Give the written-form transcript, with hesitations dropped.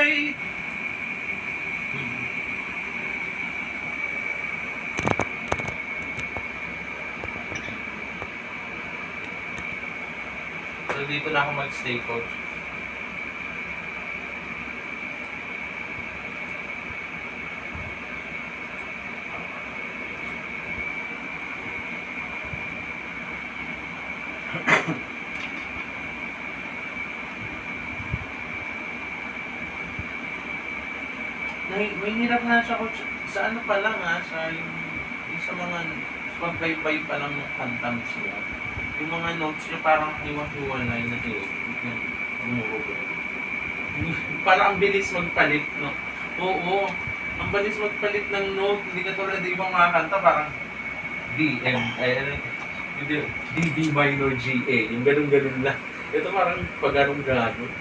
Ay! So, dito na ako mag-stay, coach. May hirap na siya, coach. Sa ano pa lang, sa yung sa mga pagbaybay pa lang ng kantams niya. Yung mga notes niya parang hiwa-hiwalay na yung umuubo. Parang ang bilis magpalit, no? Oo, ang bilis magpalit ng note. Hindi ka tulad ng ibang mga kanta, parang D, M, hindi, D minor, G, A. Yung ganun-ganun lang. Ito parang pag ganun-ganun.